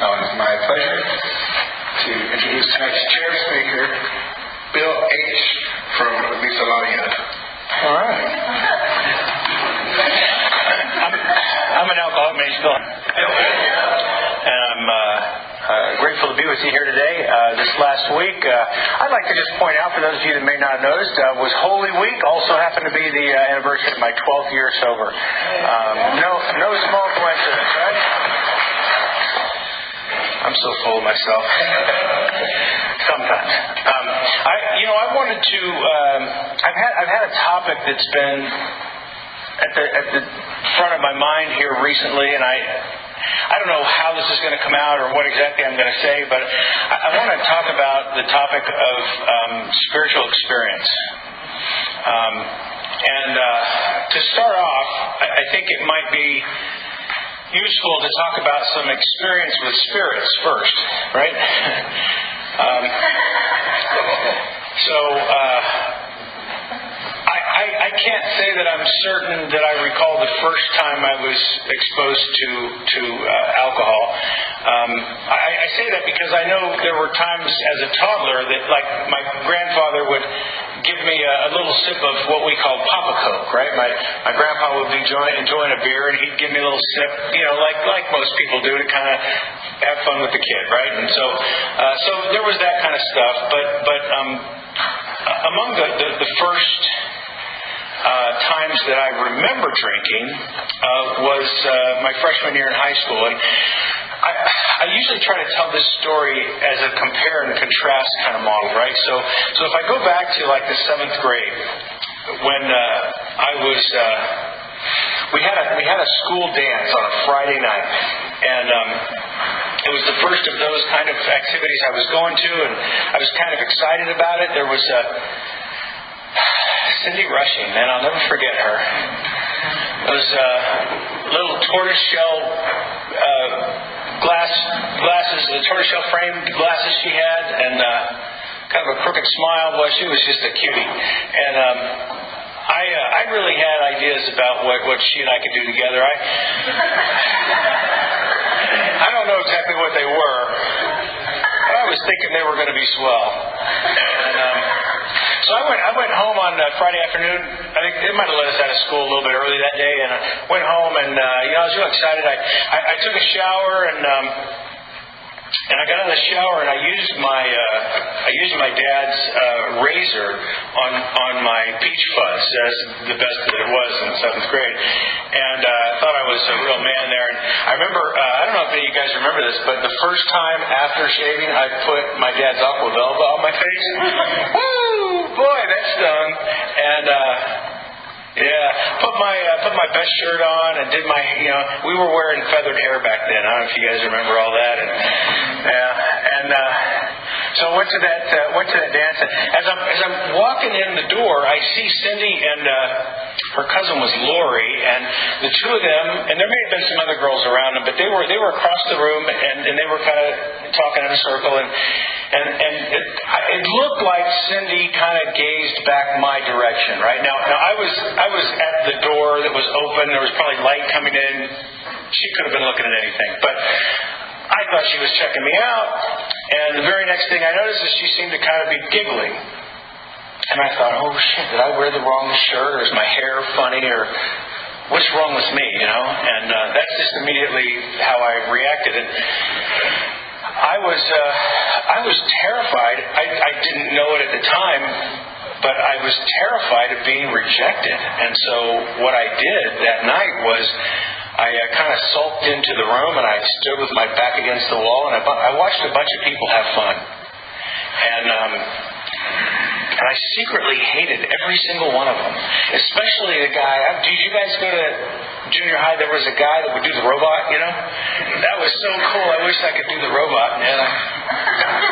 Now it is my pleasure to introduce tonight's chair speaker, Bill H. from Visalia. All right. I'm an alcoholic, my name's Bill. And I'm grateful to be with you here today. This last week, I'd like to just point out, for those of you that may not have noticed, was Holy Week. Also happened to be the anniversary of my 12th year sober. No small coincidence, right? I'm so full of myself. Sometimes. I wanted to. I've had a topic that's been at the front of my mind here recently, and I don't know how this is going to come out or what exactly I'm going to say, but I want to talk about the topic of spiritual experience. To start off, I think it might be useful to talk about some experience with spirits first, right? I can't say that I'm certain that I recall the first time I was exposed to alcohol. I say that because I know there were times as a toddler that, like, my grandfather would give me a little sip of what we call Papa Coke, right? My grandpa would be enjoying a beer, and he'd give me a little sip, like most people do, to kind of have fun with the kid, right? And so there was that kind of stuff. But among the first times that I remember drinking was my freshman year in high school. And I usually try to tell this story as a compare and contrast kind of model, right? So if I go back to like the 7th grade, when I was, we had a school dance on a Friday night, and it was the first of those kind of activities I was going to, and I was kind of excited about it. There was Cindy Rushing, man, I'll never forget her. Those little tortoiseshell glasses, the tortoiseshell framed glasses she had, and kind of a crooked smile. Boy, she was just a cutie. And I really had ideas about what she and I could do together. I don't know exactly what they were, but I was thinking they were going to be swell. And so I went home on Friday afternoon. I think they might have let us out of school a little bit early that day, and I went home, and I was really excited. I took a shower, and I got out of the shower, and I used my dad's razor on my peach fuzz, as the best that it was in 7th grade, and I thought I was a real man there. And I remember, I don't know if any of you guys remember this, but the first time after shaving, I put my dad's Aqua Velva on my face. Woo! Boy, that stung. And put my best shirt on and did my, we were wearing feathered hair back then. I don't know if you guys remember all that. So I went to that dance. And as I'm walking in the door, I see Cindy and her cousin was Lori, and the two of them, and there may have been some other girls around them, but they were across the room, and they were kind of talking in a circle, and it looked like Cindy kind of gazed back my direction. Right now I was at the door that was open. There was probably light coming in. She could have been looking at anything, but I thought she was checking me out. And the very next thing I noticed is she seemed to kind of be giggling. And I thought, oh shit, did I wear the wrong shirt, or is my hair funny, or what's wrong with me, And that's just immediately how I reacted. And I was terrified. I didn't know it at the time, but I was terrified of being rejected. And so what I did that night was I kind of sulked into the room, and I stood with my back against the wall, and I watched a bunch of people have fun. And I secretly hated every single one of them, especially the guy. Did you guys go to junior high? There was a guy that would do the robot, That was so cool. I wish I could do the robot.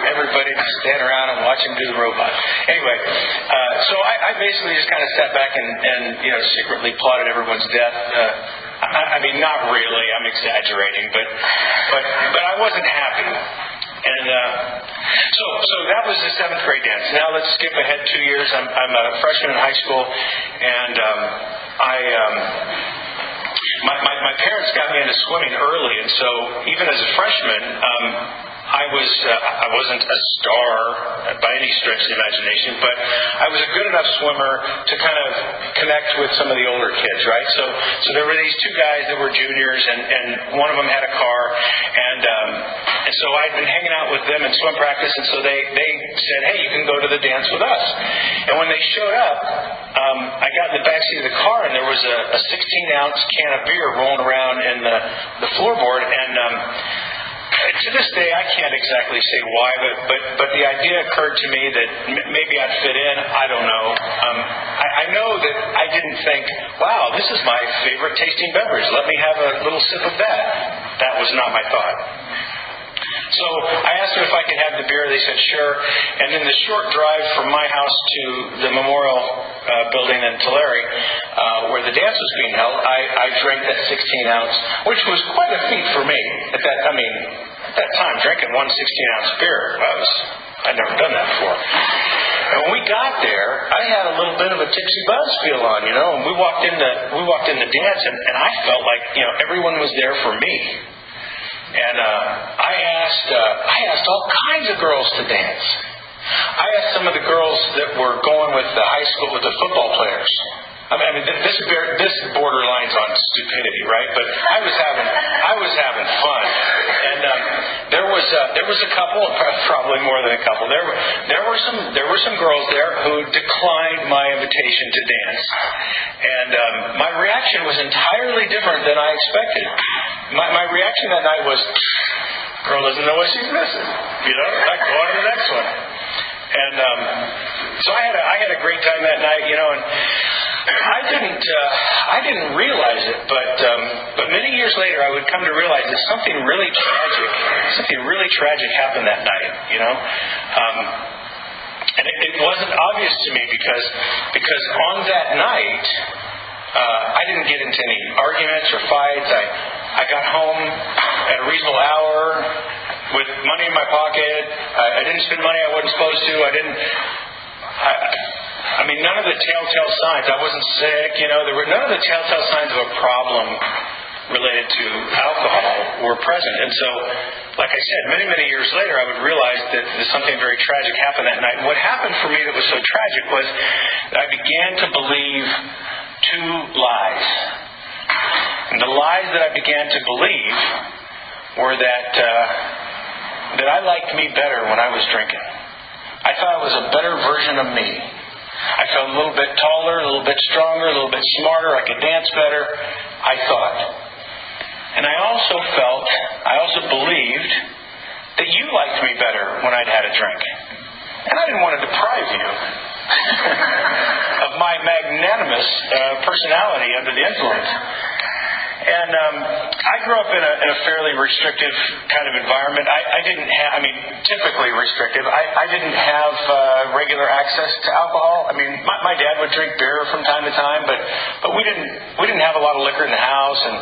Everybody would stand around and watch him do the robot. Anyway, so I basically just kind of sat back and secretly plotted everyone's death. I mean, not really. I'm exaggerating, but I wasn't happy. And so that was the 7th grade dance. Now let's skip ahead 2 years. I'm a freshman in high school, and my parents got me into swimming early, and so even as a freshman, I wasn't a star by any stretch of the imagination, but I was a good enough swimmer to kind of connect with some of the older kids, right? So there were these two guys that were juniors, and one of them had a car, and so I'd been hanging out with them in swim practice, and so they said, hey, you can go to the dance with us. And when they showed up, I got in the backseat of the car, and there was a 16-ounce can of beer rolling around in the floorboard, and to this day, I can't exactly say why, but the idea occurred to me that maybe I'd fit in. I don't know. I know that I didn't think, wow, this is my favorite tasting beverage. Let me have a little sip of that. That was not my thought. So I asked them if I could have the beer. They said sure. And in the short drive from my house to the memorial building in Tulare, where the dance was being held, I drank that 16-ounce, which was quite a feat for me. At that time, drinking one 16-ounce beer, I'd never done that before. And when we got there, I had a little bit of a tipsy buzz feel on, and we walked in the dance, and I felt like, everyone was there for me. And I asked all kinds of girls to dance. I asked some of the girls that were going with the high school, with the football players. I mean, this borderlines on stupidity, right? But I was having fun, and there was a couple, probably more than a couple. There were some girls there who declined my invitation to dance, and my reaction was entirely different than I expected. My reaction that night was, girl doesn't know what she's missing. Like, go on to the next one. And so I had a great time that night, and I didn't realize it, but many years later I would come to realize that something really tragic happened that night, and it wasn't obvious to me because on that night I didn't get into any arguments or fights. I got home at a reasonable hour with money in my pocket. I didn't spend money I wasn't supposed to. I mean, none of the telltale signs. I wasn't sick, there were none of the telltale signs of a problem related to alcohol were present. And so, like I said, many, many years later, I would realize that something very tragic happened that night. And what happened for me that was so tragic was that I began to believe two lies. And the lies that I began to believe were that I liked me better when I was drinking. I thought I was a better version of me. I felt a little bit taller, a little bit stronger, a little bit smarter. I could dance better, I thought. And I also believed that you liked me better when I'd had a drink. And I didn't want to deprive you of my magnanimous personality under the influence. And I grew up in a fairly restrictive kind of environment. I didn't have, typically restrictive. I didn't have regular access to alcohol. I mean, my dad would drink beer from time to time, but we didn't have a lot of liquor in the house, and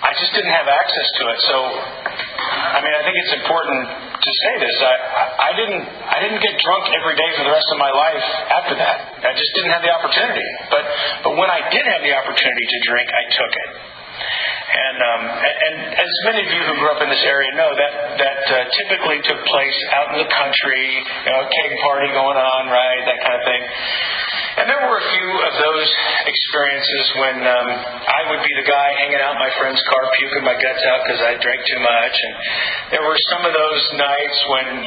I just didn't have access to it. So, I think it's important to say this. I didn't get drunk every day for the rest of my life after that. I just didn't have the opportunity. But when I did have the opportunity to drink, I took it. And as many of you who grew up in this area know, that typically took place out in the country, a keg party going on, right, that kind of thing. And there were a few of those experiences when I would be the guy hanging out in my friend's car, puking my guts out because I drank too much. And there were some of those nights when,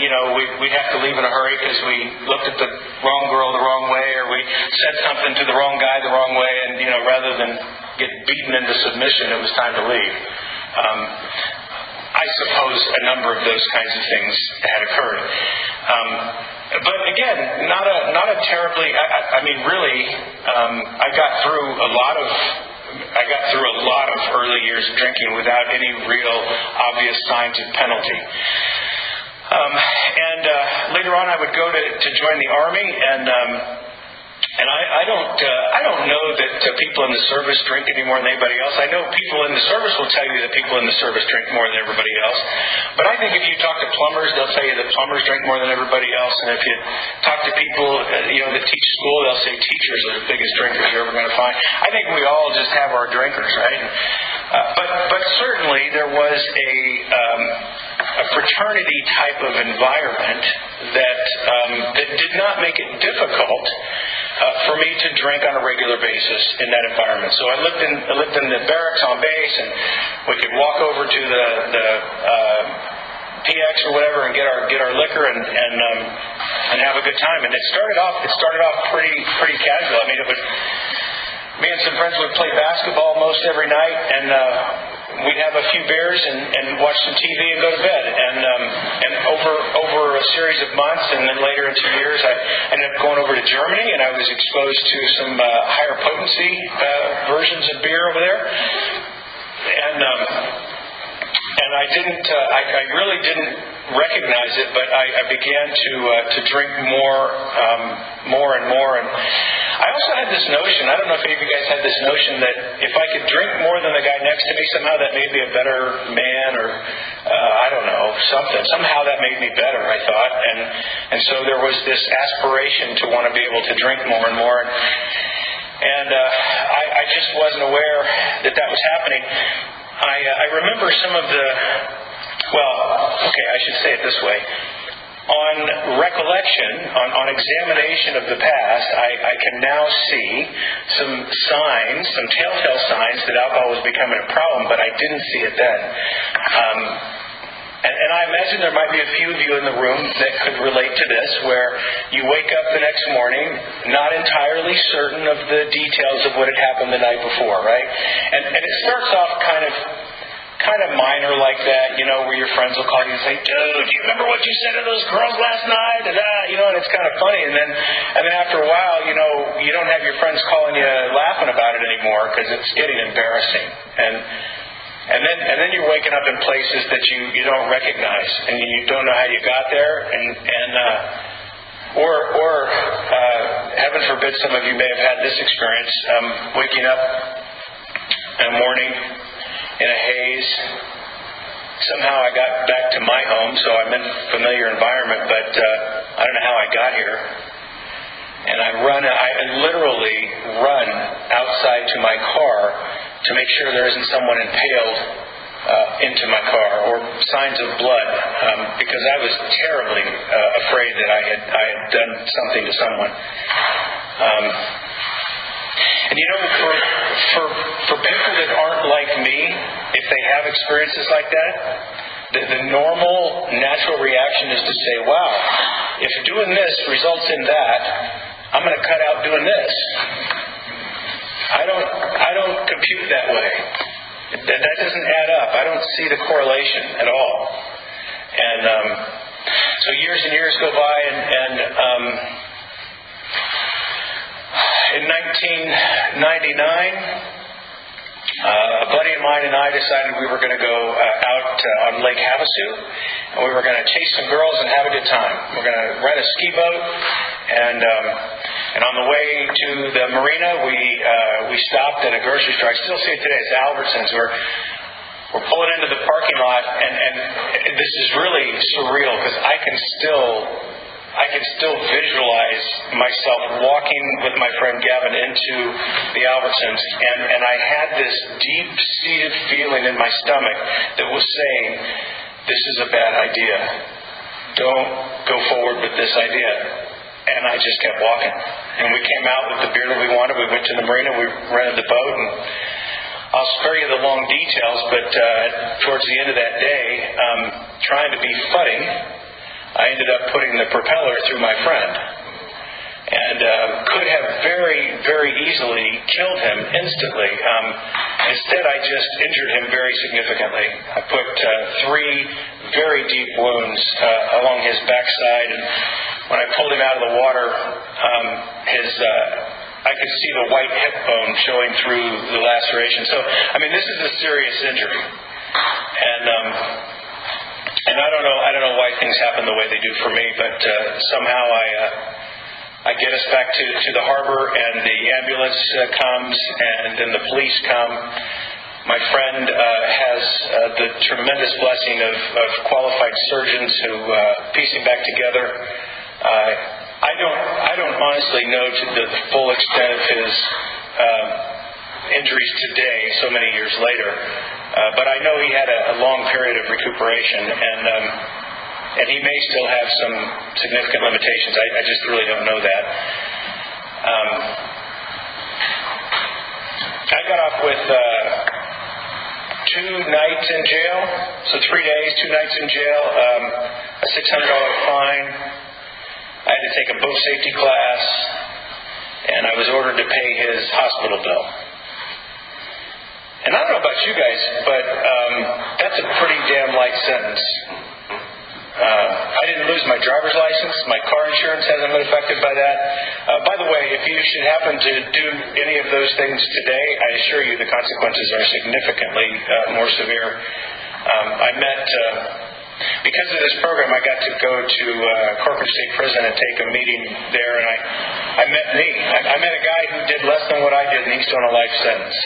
we'd have to leave in a hurry because we looked at the wrong girl the wrong way, or we said something to the wrong guy the wrong way, and, rather than get beaten into submission, it was time to leave. I suppose a number of those kinds of things had occurred. But again, not a terribly. I got through a lot of early years of drinking without any real obvious signs of penalty. And later on, I would go to join the Army, and I don't know that people in the service drink any more than anybody else. I know people in the service will tell you that people in the service drink more than everybody else. But I think if you talk to plumbers, they'll tell you that plumbers drink more than everybody else. And if you talk to people, that teach school, they'll say teachers are the biggest drinkers you're ever going to find. I think we all just have our drinkers, right? But certainly there was a fraternity type of environment that did not make it difficult for me to drink on a regular basis in that environment. So I lived in the barracks on base, and we could walk over to the PX or whatever and get our liquor and have a good time. And it started off pretty casual. I mean, it was me and some friends would play basketball most every night, and we'd have a few beers and watch some TV and go to bed. And over a series of months, and then later into years, I ended up going over to Germany, and I was exposed to some higher potency versions of beer over there. And I really didn't recognize it, but I began to drink more and more. And I also had this notion, I don't know if any of you guys had this notion that if I could drink more than the guy next to me, somehow that made me a better man, or I don't know, something. Somehow that made me better, I thought. And so there was this aspiration to want to be able to drink more and more. And I just wasn't aware that was happening. I remember some of the, I should say it this way. On recollection, on examination of the past, I can now see some signs, some telltale signs that alcohol was becoming a problem, but I didn't see it then. And I imagine there might be a few of you in the room that could relate to this, where you wake up the next morning not entirely certain of the details of what had happened the night before, right? And it starts off kind of minor like that, where your friends will call you and say, "Dude, do you remember what you said to those girls last night?" And it's kind of funny. And then after a while, you don't have your friends calling you laughing about it anymore because it's getting embarrassing. And then you're waking up in places that you don't recognize, and you don't know how you got there, or heaven forbid, some of you may have had this experience, waking up in a morning in a haze. Somehow I got back to my home, so I'm in a familiar environment, but I don't know how I got here. And I literally run outside to my car to make sure there isn't someone impaled into my car, or signs of blood, because I was terribly afraid that I had done something to someone. And for people that aren't like me, if they have experiences like that, the normal, natural reaction is to say, "Wow, if doing this results in that, I'm going to cut out doing this." I don't compute that way. That doesn't add up. I don't see the correlation at all. And so years and years go by, and in 1999, a buddy of mine and I decided we were going to go out on Lake Havasu, and we were going to chase some girls and have a good time. We're going to rent a ski boat, and on the way to the marina, we stopped at a grocery store. I still see it today. It's Albertsons. We're pulling into the parking lot, and this is really surreal because I can still visualize myself walking with my friend Gavin into the Albertsons, and I had this deep-seated feeling in my stomach that was saying, "This is a bad idea. Don't go forward with this idea." And I just kept walking. And we came out with the beer that we wanted. We went to the marina. We rented the boat. And I'll spare you the long details, but towards the end of that day, trying to be funny, I ended up putting the propeller through my friend. And could have very, very easily killed him instantly. Instead, I just injured him very significantly. I put 3 very deep wounds along his backside, and when I pulled him out of the water, I could see the white hip bone showing through the laceration. So, this is a serious injury, and I don't know why things happen the way they do for me, but somehow I get us back to the harbor, and the ambulance comes, and then the police come. My friend has the tremendous blessing of qualified surgeons who piece him back together. I don't honestly know to the full extent of his injuries today, so many years later, but I know he had a long period of recuperation, and he may still have some significant limitations. I just really don't know that. I got off with 2 nights in jail, so 3 days, 2 nights in jail, a $600 fine. I had to take a boat safety class, and I was ordered to pay his hospital bill. And I don't know about you guys, but that's a pretty damn light sentence. I didn't lose my driver's license. My car insurance hasn't been affected by that. By the way, if you should happen to do any of those things today, I assure you the consequences are significantly more severe. Because of this program, I got to go to Corcoran State Prison and take a meeting there, and I met me. I met a guy who did less than what I did, and he's doing a life sentence.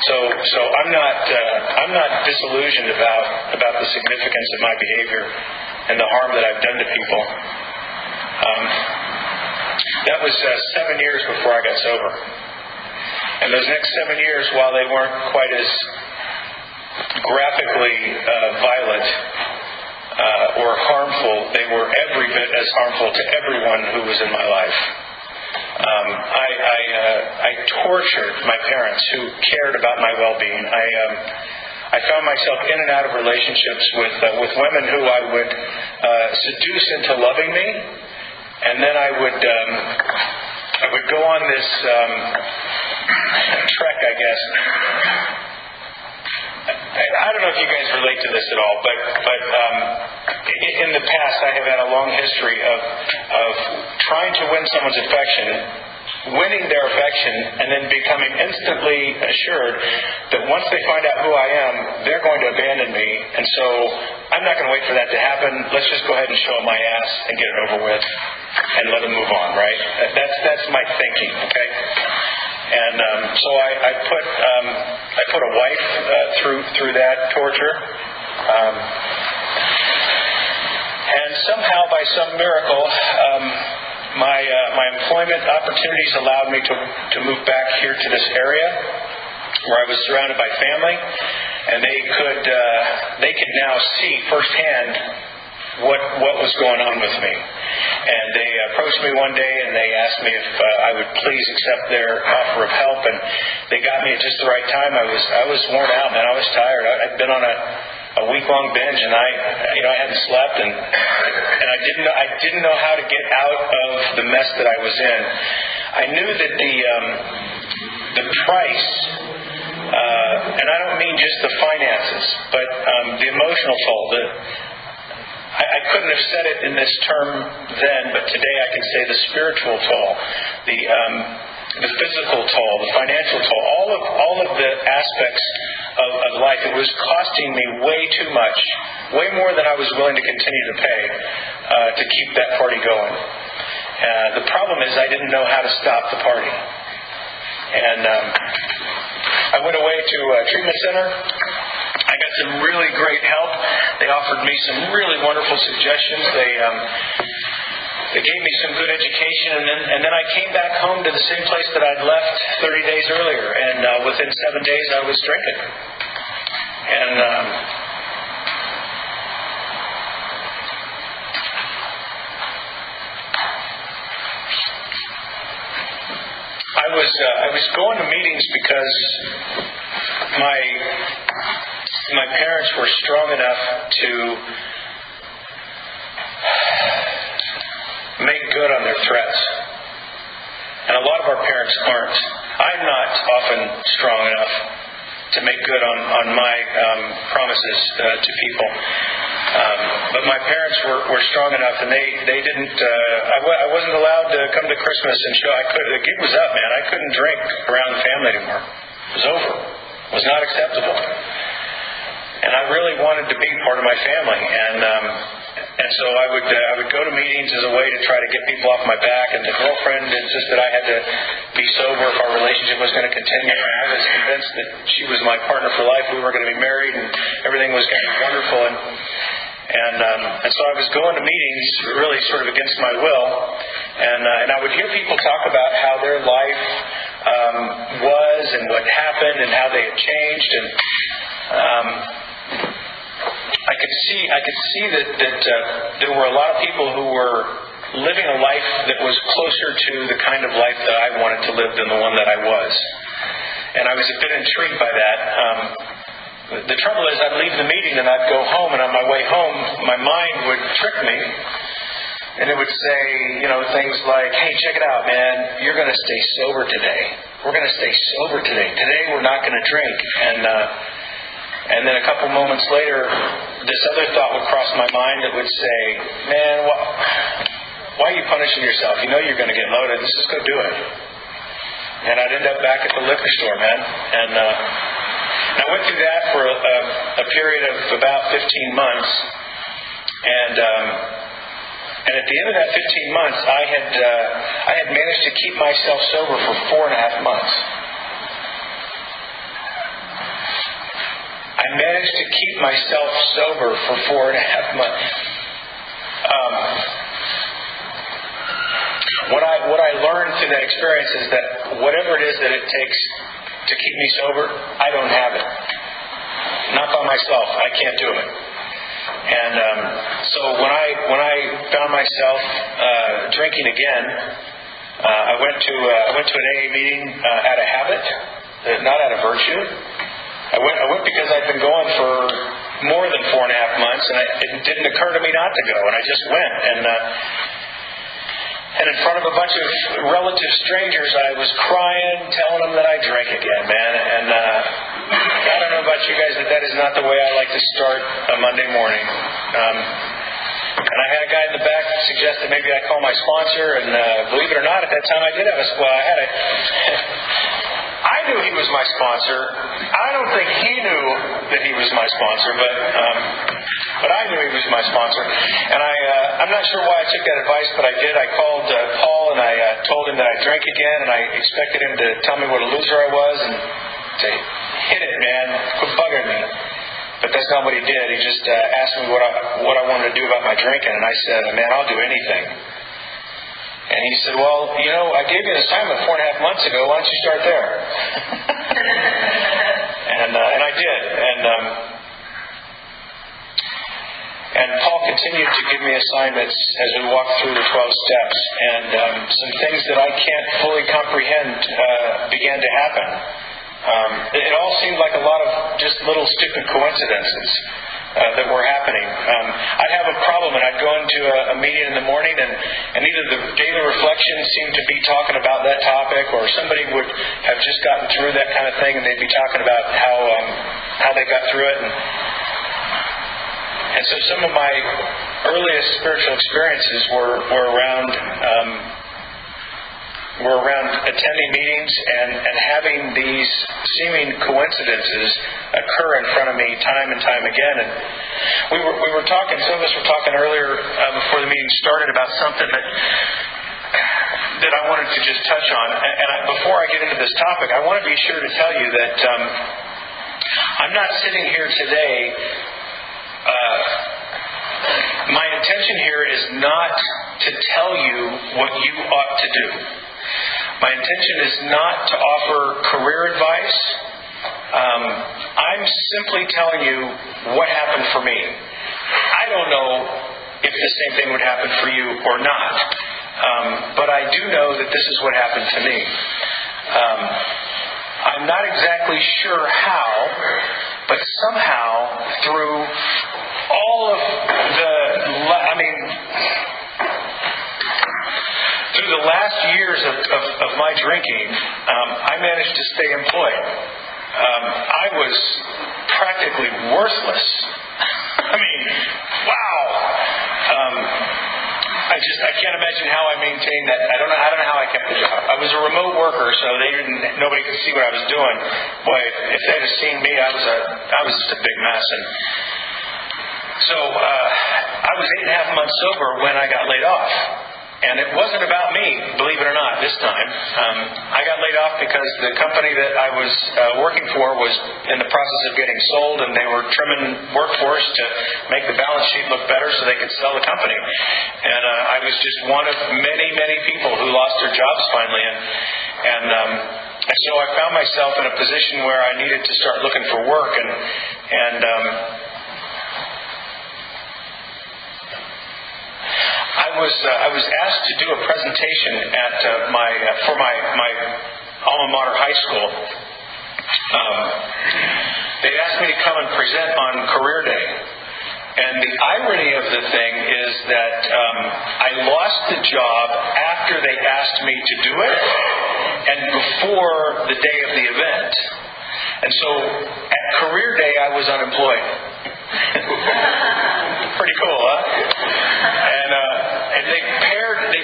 So I'm not disillusioned about the significance of my behavior and the harm that I've done to people. That was 7 years before I got sober. And those next 7 years, while they weren't quite as graphically violent or harmful, they were every bit as harmful to everyone who was in my life. I tortured my parents who cared about my well-being. I found myself in and out of relationships with women who I would seduce into loving me, and then I would go on this trek, I guess. I don't know if you guys relate to this at all, but in the past I have had a long history of trying to win someone's affection, winning their affection, and then becoming instantly assured that once they find out who I am, they're going to abandon me, and so I'm not going to wait for that to happen. Let's just go ahead and show them my ass and get it over with and let them move on, right? That's my thinking, okay? And so I put a wife through that torture, and somehow by some miracle, my employment opportunities allowed me to move back here to this area where I was surrounded by family, and they could now see firsthand what was going on with me. And they approached me one day and they asked me if I would please accept their offer of help, and they got me at just the right time. I was worn out, man. I was tired. I'd been on a week-long binge, and I hadn't slept, and I didn't know how to get out of the mess that I was in. I knew that the price, and I don't mean just the finances, but the emotional toll. I couldn't have said it in this term then, but today I can say the spiritual toll, the physical toll, the financial toll, all of the aspects of life. It was costing me way too much, way more than I was willing to continue to pay to keep that party going. The problem is I didn't know how to stop the party. And I went away to a treatment center. I got some really great help. They offered me some really wonderful suggestions. They gave me some good education, and then I came back home to the same place that I'd left 30 days earlier, and within 7 days I was drinking. And I was going to meetings because my parents were strong enough to make good on their threats. And a lot of our parents aren't. I'm not often strong enough to make good on my promises to people. But my parents were strong enough, and they didn't. I wasn't allowed to come to Christmas and show. The gig was up, man. I couldn't drink around the family anymore. It was over. It was not acceptable. And I really wanted to be part of my family, and And so I would go to meetings as a way to try to get people off my back, and the girlfriend insisted I had to be sober if our relationship was going to continue. And I was convinced that she was my partner for life. We were going to be married, and everything was going to be wonderful. And so I was going to meetings really sort of against my will, and I would hear people talk about how their life was and what happened and how they had changed, and I could see that there were a lot of people who were living a life that was closer to the kind of life that I wanted to live than the one that I was, and I was a bit intrigued by that. The trouble is, I'd leave the meeting and I'd go home, and on my way home, my mind would trick me, and it would say, things like, "Hey, check it out, man. You're going to stay sober today. We're going to stay sober today. Today we're not going to drink." And then a couple moments later, this other thought would cross my mind that would say, "Man, why are you punishing yourself? You know you're going to get loaded. Let's just go do it." And I'd end up back at the liquor store, man. And I went through that for a period of about 15 months. And at the end of that 15 months, I had managed to keep myself sober for 4.5 months. I managed to keep myself sober for 4.5 months. What I learned through that experience is that whatever it is that it takes to keep me sober, I don't have it. Not by myself. I can't do it. And so when I found myself drinking again, I went to an AA meeting out of habit, not out of virtue. I went because I'd been going for more than 4.5 months, and it didn't occur to me not to go, and I just went. And in front of a bunch of relative strangers, I was crying, telling them that I drank again, man. And I don't know about you guys, but that is not the way I like to start a Monday morning. And I had a guy in the back suggest that maybe I call my sponsor, and believe it or not, at that time I did have I knew he was my sponsor. I don't think he knew that he was my sponsor, but I knew he was my sponsor. And I'm not sure why I took that advice, but I did. I called Paul and I told him that I drank again, and I expected him to tell me what a loser I was and say, "Hit it, man. Quit bugging me." But that's not what he did. He just asked me what I wanted to do about my drinking, and I said, "Man, I'll do anything." And he said, "Well, I gave you an assignment 4.5 months ago. Why don't you start there?" and I did. And Paul continued to give me assignments as we walked through the 12 steps. And some things that I can't fully comprehend began to happen. It all seemed like a lot of just little stupid coincidences that were happening. I'd have a problem, and I'd go into a meeting in the morning, and either the daily reflection seemed to be talking about that topic, or somebody would have just gotten through that kind of thing, and they'd be talking about how they got through it. And so some of my earliest spiritual experiences were around attending meetings and having these seeming coincidences occur in front of me time and time again. And we were talking, some of us were talking earlier before the meeting started about something that I wanted to just touch on. And before I get into this topic, I want to be sure to tell you that I'm not sitting here today. My intention here is not to tell you what you ought to do. My intention is not to offer career advice. I'm simply telling you what happened for me. I don't know if the same thing would happen for you or not. But I do know that this is what happened to me. I'm not exactly sure how, but somehow through all of through the last years of my drinking, I managed to stay employed. I was practically worthless. Wow. I can't imagine how I maintained that. I don't know how I kept the job. I was a remote worker, so nobody could see what I was doing. Boy, if they'd have seen me, I was just a big mess. And so I was 8.5 months sober when I got laid off. And it wasn't about me, believe it or not, this time. I got laid off because the company that I was working for was in the process of getting sold, and they were trimming workforce to make the balance sheet look better so they could sell the company. And I was just one of many, many people who lost their jobs finally. And so I found myself in a position where I needed to start looking for work. I was asked to do a presentation at for my alma mater high school. They asked me to come and present on Career Day. And the irony of the thing is that I lost the job after they asked me to do it and before the day of the event. And so at Career Day I was unemployed. Pretty cool, huh? And they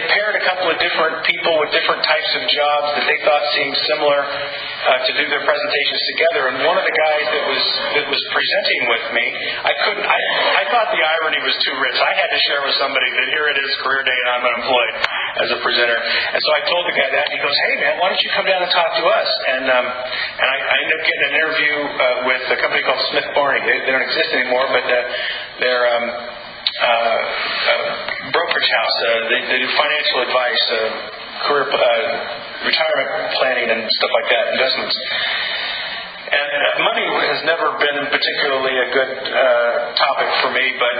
paired a couple of different people with different types of jobs that they thought seemed similar to do their presentations together. And one of the guys that was presenting with me, I thought the irony was too rich. I had to share with somebody that here it is, Career Day, and I'm unemployed as a presenter. And so I told the guy that, and he goes, "Hey man, why don't you come down and talk to us?" And I ended up getting an interview with a company called Smith Barney. They don't exist anymore, but they're brokerage house. They do financial advice, career, retirement planning, and stuff like that, investments. And money has never been particularly a good topic for me, but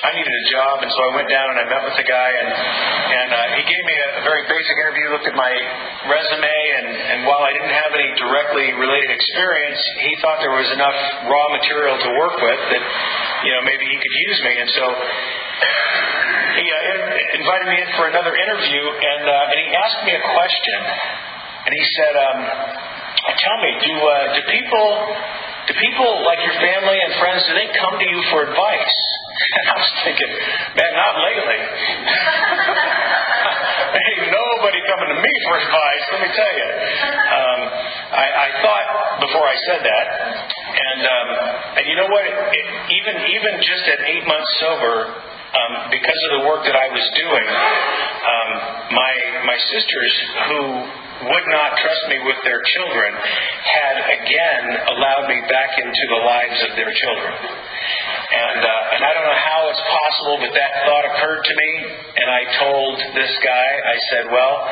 I needed a job, and so I went down and I met with the guy, and he gave me a very basic interview, looked at my resume, and while I didn't have any directly related experience, he thought there was enough raw material to work with that, maybe he could use me. And so he invited me in for another interview, and he asked me a question, and he said, "Tell me, do people like your family and friends, do they come to you for advice?" And I was thinking, man, not lately. Ain't nobody coming to me for advice, let me tell you. I thought before I said that, and you know what? Even just at 8 months sober, because of the work that I was doing, my sisters who would not trust me with their children had again allowed me back into the lives of their children. And I don't know how it's possible, but that thought occurred to me, and I told this guy, I said, well,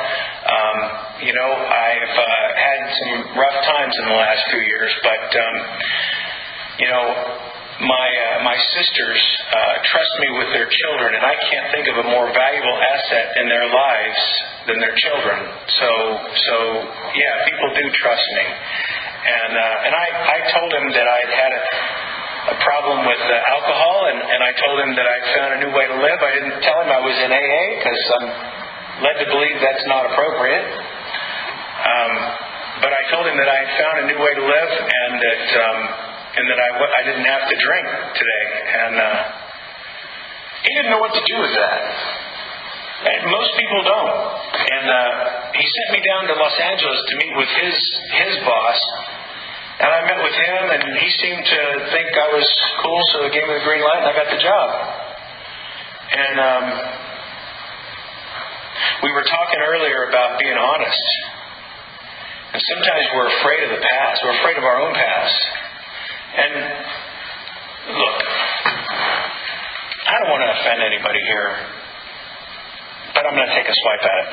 I've had some rough times in the last few years, but my sisters trust me with their children, and I can't think of a more valuable asset in their lives than their children. So yeah, people do trust me. And I told him that I'd had a problem with alcohol, and I told him that I'd found a new way to live. I didn't tell him I was in AA because I'm led to believe that's not appropriate. But I told him that I had found a new way to live, and that I didn't have to drink today. And he didn't know what to do with that. And most people don't. And he sent me down to Los Angeles to meet with his boss. And I met with him, and he seemed to think I was cool, so he gave me the green light, and I got the job. And we were talking earlier about being honest. And sometimes we're afraid of the past. We're afraid of our own past. And look, I don't want to offend anybody here, but I'm going to take a swipe at it.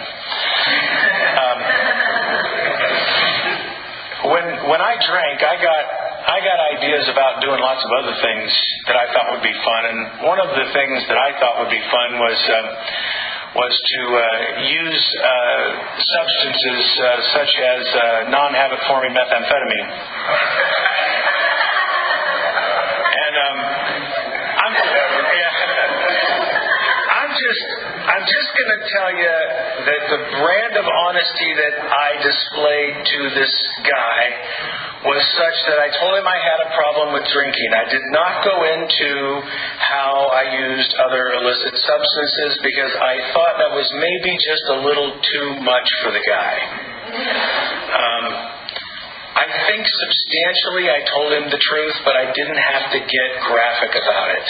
When I drank, I got ideas about doing lots of other things that I thought would be fun, and one of the things that I thought would be fun was to use substances such as non-habit forming methamphetamine. I'm just going to tell you that the brand of honesty that I displayed to this guy was such that I told him I had a problem with drinking. I did not go into how I used other illicit substances because I thought that was maybe just a little too much for the guy. I think substantially I told him the truth, but I didn't have to get graphic about it.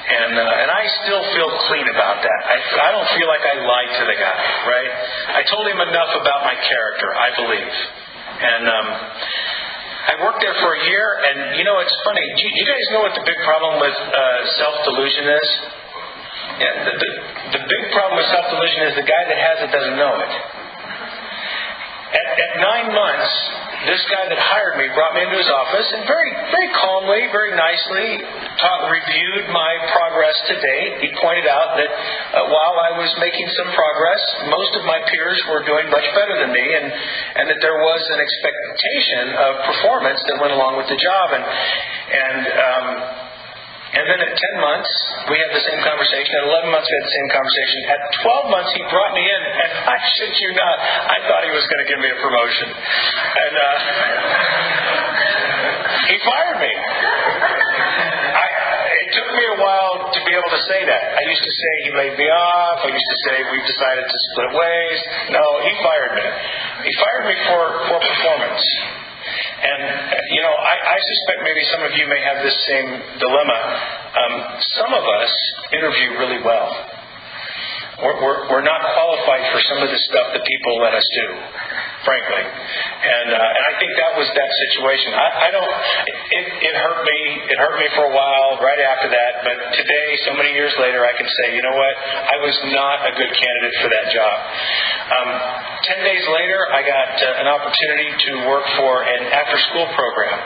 And I still feel clean about that. I don't feel like I lied to the guy, right? I told him enough about my character, I believe. And I worked there for a year, and it's funny. Do you guys know what the big problem with self-delusion is? Yeah, the big problem with self-delusion is the guy that has it doesn't know it. At 9 months, this guy that hired me brought me into his office and very, very calmly, very nicely reviewed my progress to date. He pointed out that while I was making some progress, most of my peers were doing much better than me, and that there was an expectation of performance that went along with the job. And then at 10 months, we had the same conversation. At 11 months, we had the same conversation. At 12 months, he brought me in, and I shit you not, I thought he was going to give me a promotion. And he fired me. It took me a while to be able to say that. I used to say he laid me off. I used to say we've decided to split ways. No, he fired me. He fired me for performance. And, I suspect maybe some of you may have this same dilemma. Some of us interview really well. We're not qualified for some of the stuff that people let us do, frankly. And I think that was that situation. It hurt me. It hurt me for a while right after that. But today, so many years later, I can say, you know what? I was not a good candidate for that job. 10 days later, I got an opportunity to work for an after-school program.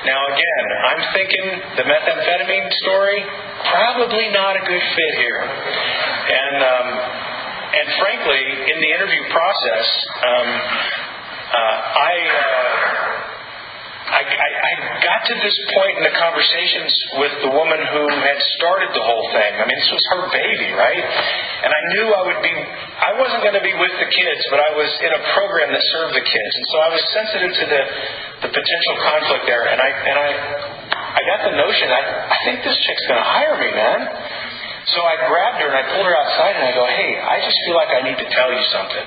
Now, again, I'm thinking the methamphetamine story, probably not a good fit here. And frankly, in the interview process, I got to this point in the conversations with the woman who had started the whole thing. I mean, this was her baby, right? And I knew I wasn't going to be with the kids, but I was in a program that served the kids. And so I was sensitive to the potential conflict there. And I got the notion, I think this chick's going to hire me, man. So I grabbed her and I pulled her outside and I go, hey, I just feel like I need to tell you something.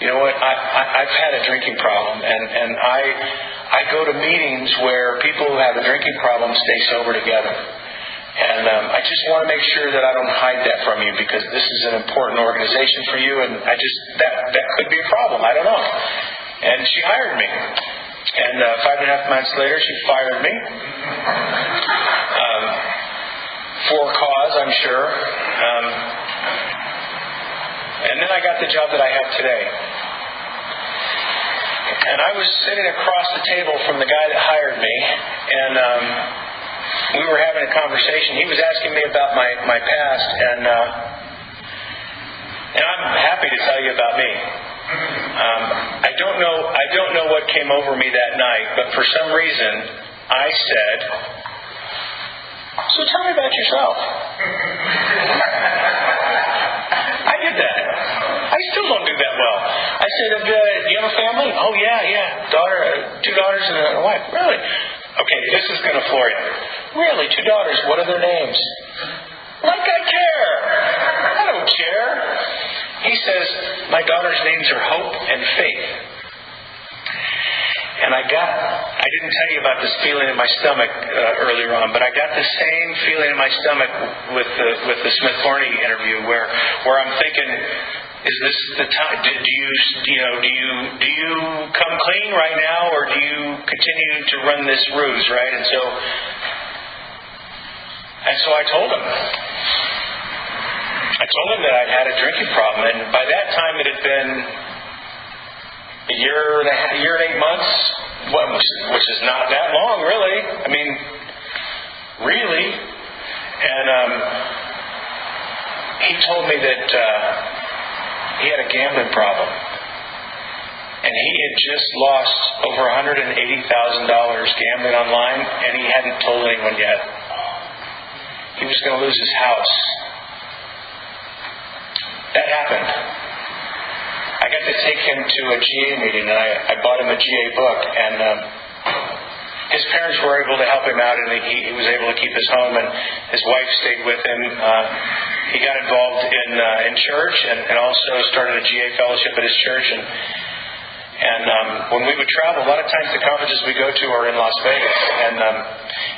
You know what? I've had a drinking problem, and I go to meetings where people who have a drinking problem stay sober together. And I just want to make sure that I don't hide that from you, because this is an important organization for you, and that could be a problem. I don't know. And she hired me. And 5.5 months later, she fired me. For a cause, I'm sure. And then I got the job that I have today. And I was sitting across the table from the guy that hired me, and we were having a conversation. He was asking me about my past, and I'm happy to tell you about me. I don't know what came over me that night, but for some reason I said, so tell me about yourself. I did that. I still don't do that well. I said, do you have a family? Oh, yeah. Daughter, 2 daughters and a wife. Really? Okay, this is going to floor you. Really? 2 daughters. What are their names? Like I care. I don't care. He says, my daughter's names are Hope and Faith. And I didn't tell you about this feeling in my stomach earlier on, but I got the same feeling in my stomach with the Smith-Thorny interview, where I'm thinking, is this the time? Do you come clean right now, or do you continue to run this ruse, right? And so I told him. I told him that I'd had a drinking problem, and by that time it had been a year and 8 months, which is not that long, really. I mean, really. And he told me that he had a gambling problem. And he had just lost over $180,000 gambling online, and he hadn't told anyone yet. He was going to lose his house. That happened. I got to take him to a GA meeting, and I bought him a GA book, and his parents were able to help him out, and he was able to keep his home, and his wife stayed with him. He got involved in church, and also started a GA fellowship at his church, and when we would travel, a lot of times the conferences we go to are in Las Vegas, and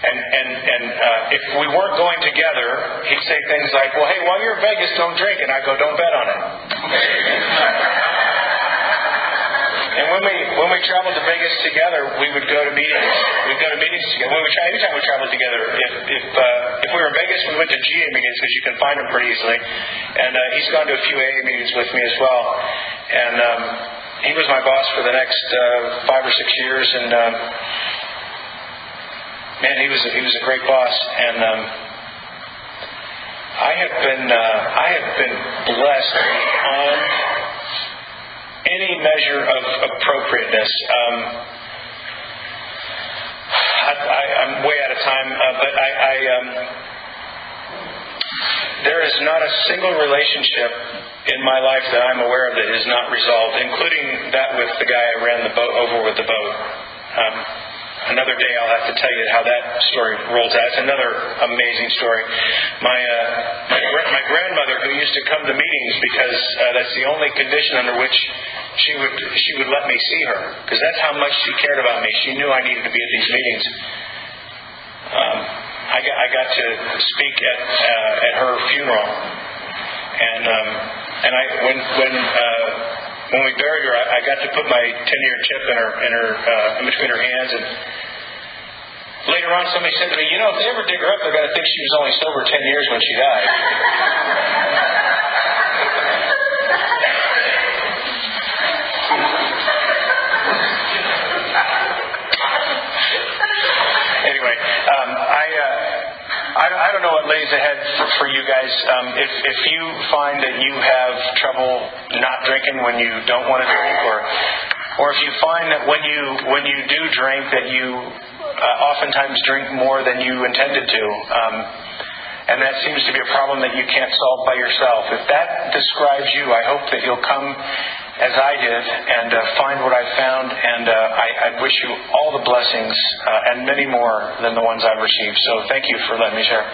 And if we weren't going together, he'd say things like, well, hey, while you're in Vegas, don't drink. And I'd go, don't bet on it. And when we traveled to Vegas together, we would go to meetings. We'd go to meetings together. Anytime we traveled together, if we were in Vegas, we went to GA meetings because you can find them pretty easily. And he's gone to a few AA meetings with me as well. And he was my boss for the next 5 or 6 years. And man, he was a great boss. And I have been blessed beyond any measure of appropriateness. I'm way out of time, but there is not a single relationship in my life that I'm aware of that is not resolved, including that with the guy I ran the boat over with the boat. Another day I'll have to tell you how that story rolls out. It's another amazing story. My grandmother, who used to come to meetings because that's the only condition under which she would let me see her, because that's how much she cared about me. She knew I needed to be at these meetings. I got to speak at her funeral, and when we buried her, I got to put my 10-year chip in between her hands. And later on, somebody said to me, if they ever dig her up, they're going to think she was only sober 10 years when she died. Anyway, I don't know what lays ahead for you guys. If you find that you have trouble not drinking when you don't want to drink, or if you find that when you do drink that you oftentimes drink more than you intended to, and that seems to be a problem that you can't solve by yourself. If that describes you, I hope that you'll come as I did and find what I found, and I wish you all the blessings and many more than the ones I've received. So thank you for letting me share.